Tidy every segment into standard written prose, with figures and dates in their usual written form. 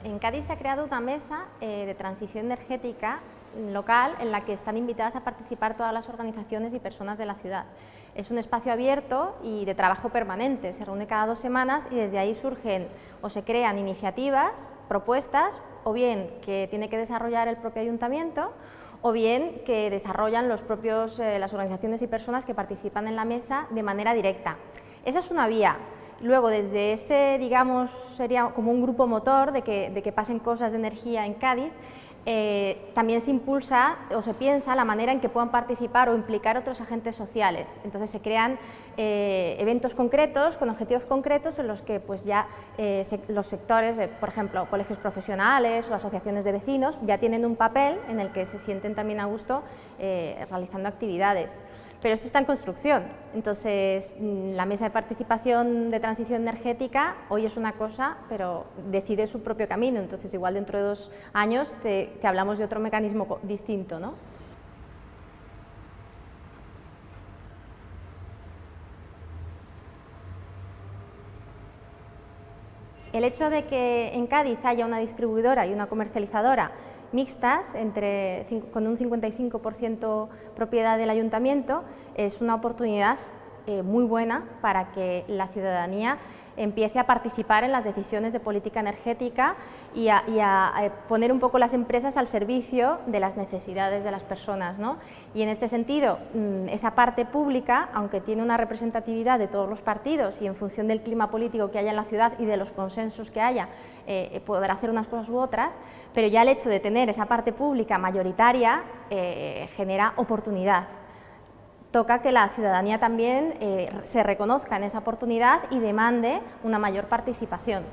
En Cádiz se ha creado una mesa de transición energética local en la que están invitadas a participar todas las organizaciones y personas de la ciudad. Es un espacio abierto y de trabajo permanente, se reúne cada 2 semanas y desde ahí surgen o se crean iniciativas, propuestas, o bien que tiene que desarrollar el propio ayuntamiento, o bien que desarrollan las organizaciones y personas que participan en la mesa de manera directa. Esa es una vía. Luego, desde ese, digamos, sería como un grupo motor de que pasen cosas de energía en Cádiz, también se impulsa o se piensa la manera en que puedan participar o implicar otros agentes sociales. Entonces se crean eventos concretos, con objetivos concretos, en los que pues ya los sectores, por ejemplo, colegios profesionales o asociaciones de vecinos, ya tienen un papel en el que se sienten también a gusto realizando actividades. Pero esto está en construcción, entonces la mesa de participación de transición energética hoy es una cosa, pero decide su propio camino, entonces igual dentro de 2 años te hablamos de otro mecanismo distinto, ¿no? El hecho de que en Cádiz haya una distribuidora y una comercializadora mixtas, con un 55% propiedad del ayuntamiento, es una oportunidad muy buena para que la ciudadanía empiece a participar en las decisiones de política energética y a poner un poco las empresas al servicio de las necesidades de las personas, ¿no? Y en este sentido, esa parte pública, aunque tiene una representatividad de todos los partidos y en función del clima político que haya en la ciudad y de los consensos que haya, podrá hacer unas cosas u otras, pero ya el hecho de tener esa parte pública mayoritaria genera oportunidad. Toca que la ciudadanía también se reconozca en esa oportunidad y demande una mayor participación.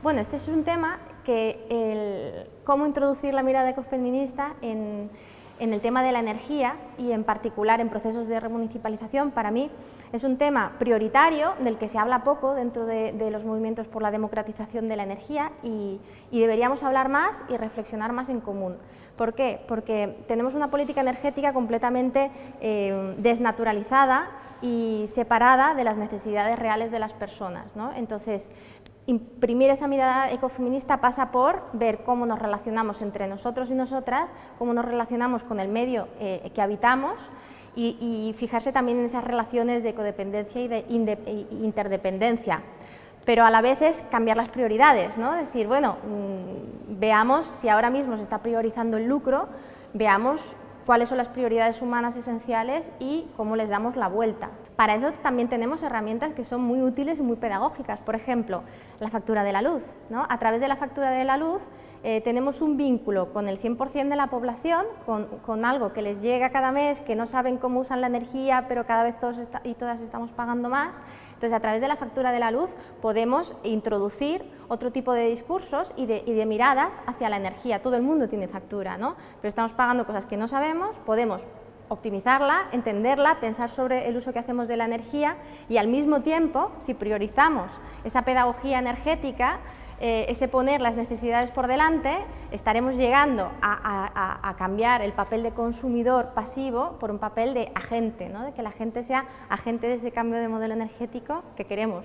Bueno, este es un tema que cómo introducir la mirada ecofeminista en el tema de la energía y en particular en procesos de remunicipalización, para mí es un tema prioritario del que se habla poco dentro de los movimientos por la democratización de la energía y deberíamos hablar más y reflexionar más en común. ¿Por qué? Porque tenemos una política energética completamente desnaturalizada y separada de las necesidades reales de las personas, ¿no? Entonces, imprimir esa mirada ecofeminista pasa por ver cómo nos relacionamos entre nosotros y nosotras, cómo nos relacionamos con el medio que habitamos y fijarse también en esas relaciones de codependencia y de interdependencia. Pero a la vez es cambiar las prioridades, ¿no? Decir, bueno, veamos si ahora mismo se está priorizando el lucro, veamos cuáles son las prioridades humanas esenciales y cómo les damos la vuelta. Para eso también tenemos herramientas que son muy útiles y muy pedagógicas, por ejemplo, la factura de la luz, ¿no? A través de la factura de la luz tenemos un vínculo con el 100% de la población, con algo que les llega cada mes, que no saben cómo usan la energía, pero cada vez todos y todas estamos pagando más. Entonces, a través de la factura de la luz podemos introducir otro tipo de discursos y de miradas hacia la energía. Todo el mundo tiene factura, ¿no? Pero estamos pagando cosas que no sabemos, podemos optimizarla, entenderla, pensar sobre el uso que hacemos de la energía y al mismo tiempo, si priorizamos esa pedagogía energética, ese poner las necesidades por delante, estaremos llegando a cambiar el papel de consumidor pasivo por un papel de agente, ¿no? De que la gente sea agente de ese cambio de modelo energético que queremos.